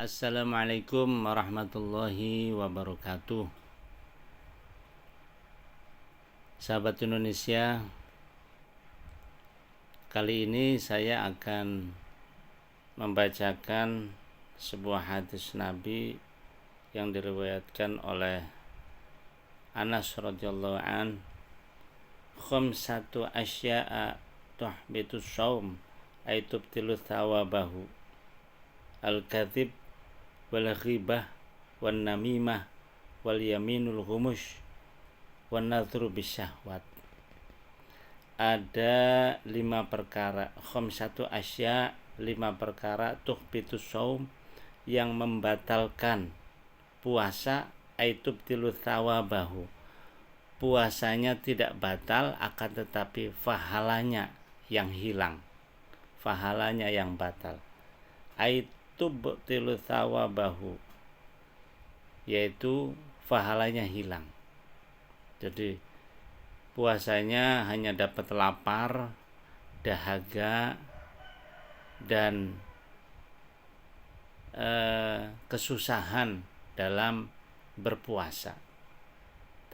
Assalamualaikum warahmatullahi wabarakatuh. Sahabat Indonesia, kali ini saya akan membacakan sebuah hadis Nabi yang diriwayatkan oleh Anas radhiyallahu an, khamsatu asya'a tuhbitus shaum ay tubtilu thawabahu, al-kadhib wal ghibah wan namimah wal yaminul humush wan nadhru bisyahwat. Ada 5 perkara, khamsatu asya, 5 perkara tuhbitus shaum yang membatalkan puasa, aitubtilu thawabahu, puasanya tidak batal akan tetapi pahalanya yang hilang, pahalanya yang batal. Aitubtilu thawabahu, yaitu pahalanya hilang. Jadi puasanya hanya dapat lapar, dahaga, dan kesusahan dalam berpuasa,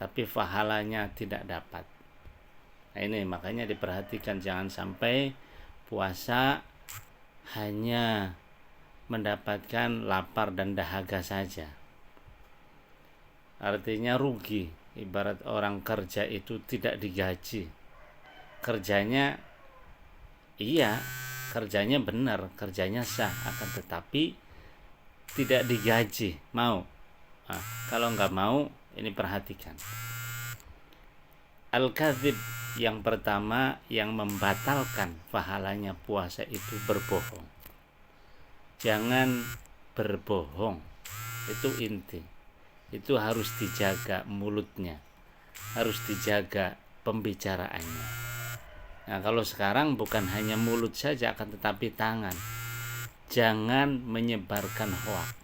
tapi pahalanya tidak dapat. Nah, ini makanya diperhatikan, jangan sampai puasa hanya mendapatkan lapar dan dahaga saja. Artinya rugi. Ibarat orang kerja itu tidak digaji. Kerjanya iya, kerjanya benar, kerjanya sah, akan tetapi tidak digaji. Mau? Nah, kalau nggak mau, ini perhatikan. Al-kadhib, yang pertama yang membatalkan pahalanya puasa itu berbohong. Jangan berbohong, itu inti. Itu harus dijaga mulutnya, harus dijaga pembicaraannya. Nah, kalau sekarang bukan hanya mulut saja, akan tetapi tangan. Jangan menyebarkan hoaks.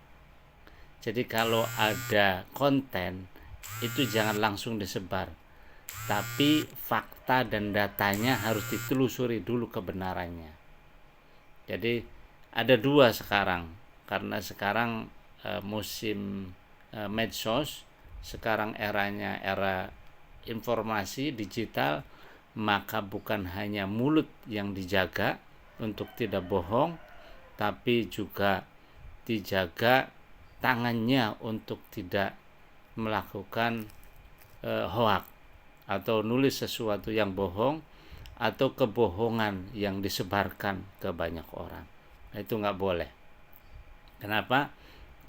Jadi kalau ada konten itu jangan langsung disebar, tapi fakta dan datanya harus ditelusuri dulu kebenarannya. Jadi ada 2 sekarang, karena sekarang musim medsos, sekarang eranya era informasi digital, maka bukan hanya mulut yang dijaga untuk tidak bohong, tapi juga dijaga tangannya untuk tidak melakukan hoaks atau nulis sesuatu yang bohong atau kebohongan yang disebarkan ke banyak orang. Nah, itu nggak boleh. Kenapa?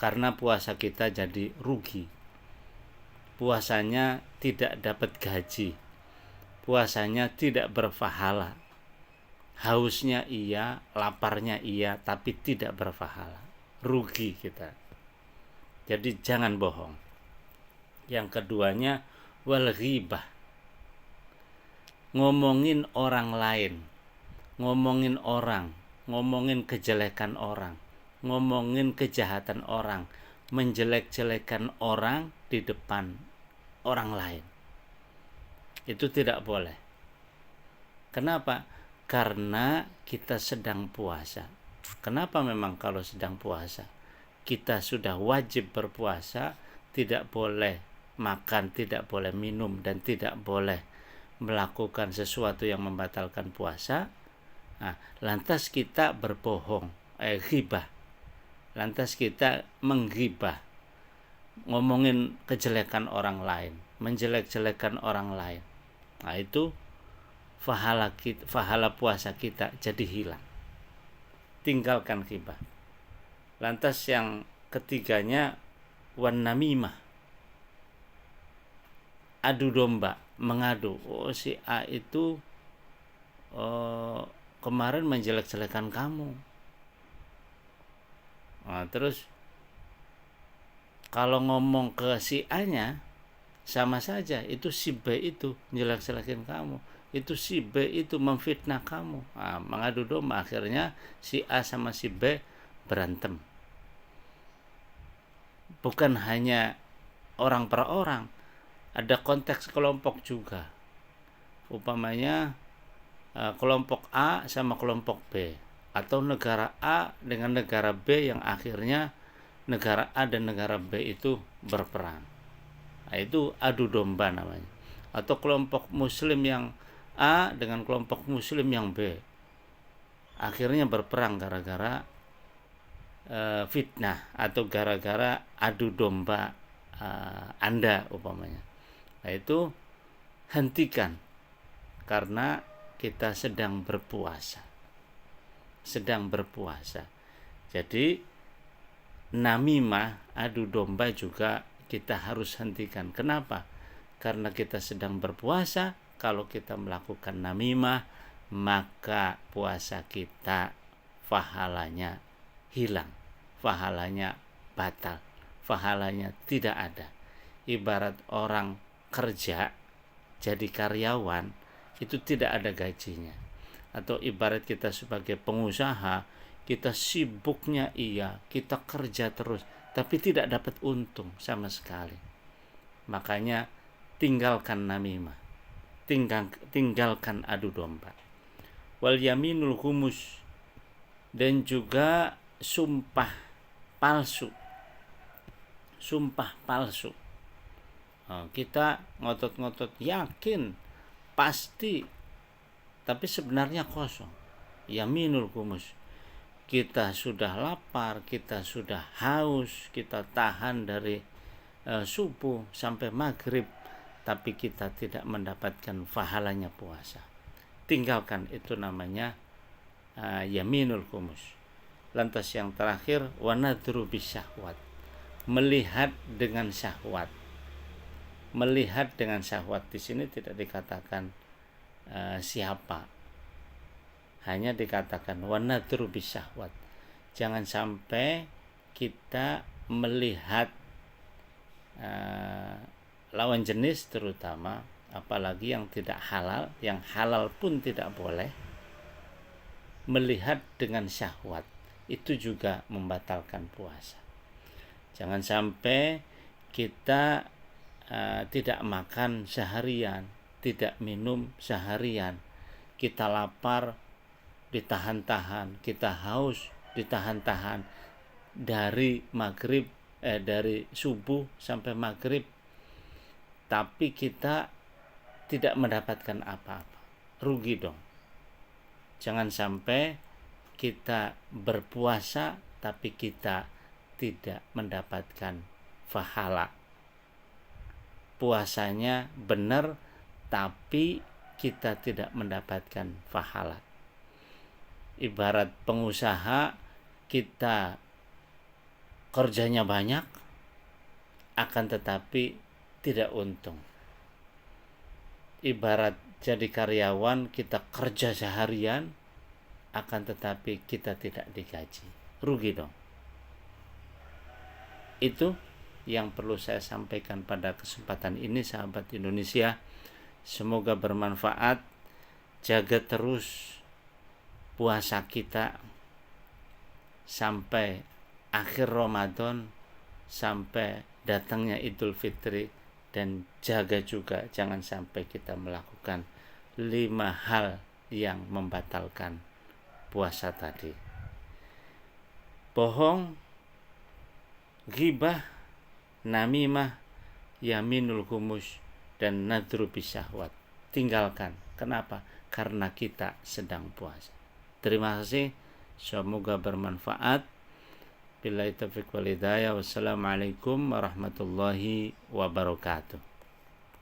Karena puasa kita jadi rugi. Puasanya tidak dapat gaji. Puasanya tidak berpahala. Hausnya iya, laparnya iya, tapi tidak berpahala. Rugi kita. Jadi jangan bohong. Yang keduanya, wal ghibah. Ngomongin orang lain, ngomongin orang, ngomongin kejelekan orang, ngomongin kejahatan orang, menjelek-jelekan orang di depan orang lain. Itu tidak boleh. Kenapa? Karena kita sedang puasa. Kenapa memang kalau sedang puasa? Kita sudah wajib berpuasa, tidak boleh makan, tidak boleh minum, dan tidak boleh melakukan sesuatu yang membatalkan puasa. Nah, lantas kita berbohong, ghibah. Lantas kita menggibah, ngomongin kejelekan orang lain, menjelek-jelekan orang lain. Nah, itu pahala puasa kita jadi hilang. Tinggalkan ghibah. Lantas yang ketiganya, wan namimah. Adu domba, mengadu. Oh, si A itu kemarin menjelek-jelekan kamu. Nah, terus kalau ngomong ke si A-nya sama saja, itu si B itu jelek-jelekin kamu, itu si B itu memfitnah kamu. Nah, mengadu domba, akhirnya si A sama si B berantem. Bukan hanya orang per orang, ada konteks kelompok juga. Umpamanya kelompok A sama kelompok B, atau negara A dengan negara B yang akhirnya negara A dan negara B itu berperang. Nah, itu adu domba namanya. Atau kelompok muslim yang A dengan kelompok muslim yang B akhirnya berperang gara-gara fitnah atau gara-gara adu domba Anda umpamanya. Nah, itu hentikan, karena kita sedang berpuasa. Jadi namimah, adu domba juga kita harus hentikan. Kenapa? Karena kita sedang berpuasa. Kalau kita melakukan namimah, maka puasa kita pahalanya hilang, pahalanya batal, pahalanya tidak ada. Ibarat orang kerja jadi karyawan, itu tidak ada gajinya. Atau ibarat kita sebagai pengusaha, kita sibuknya kita kerja terus, tapi tidak dapat untung sama sekali. Makanya tinggalkan namimah, tinggalkan adu domba. Wal yaminul humus, dan juga sumpah palsu. Kita ngotot-ngotot yakin pasti, tapi sebenarnya kosong. Yaminul humus, kita sudah lapar, kita sudah haus, kita tahan dari subuh sampai maghrib, tapi kita tidak mendapatkan pahalanya puasa. Tinggalkan, itu namanya yaminul humus. Lantas yang terakhir, wanadru bisyahwat, melihat dengan syahwat. Melihat dengan syahwat di sini tidak dikatakan siapa, hanya dikatakan wanadru bisyahwat. Jangan sampai kita melihat lawan jenis, terutama apalagi yang tidak halal, yang halal pun tidak boleh. Melihat dengan syahwat itu juga membatalkan puasa. Jangan sampai kita tidak makan seharian, tidak minum seharian, kita lapar ditahan-tahan, kita haus ditahan-tahan, dari maghrib dari subuh sampai maghrib, tapi kita tidak mendapatkan apa-apa, rugi dong. Jangan sampai kita berpuasa tapi kita tidak mendapatkan pahala. Puasanya benar tapi kita tidak mendapatkan pahala. Ibarat pengusaha, kita kerjanya banyak akan tetapi tidak untung. Ibarat jadi karyawan, kita kerja seharian akan tetapi kita tidak digaji, rugi dong. Itu yang perlu saya sampaikan pada kesempatan ini, sahabat Indonesia. Semoga bermanfaat. Jaga terus puasa kita sampai akhir Ramadan, sampai datangnya Idul Fitri, dan jaga juga jangan sampai kita melakukan 5 hal yang membatalkan puasa tadi. Bohong, ghibah, namimah, yaminul humus, dan nadru bisyahwat. Tinggalkan. Kenapa? Karena kita sedang puasa. Terima kasih. Semoga bermanfaat. Billahi taufiq wal hidayah. Wassalamualaikum warahmatullahi wabarakatuh.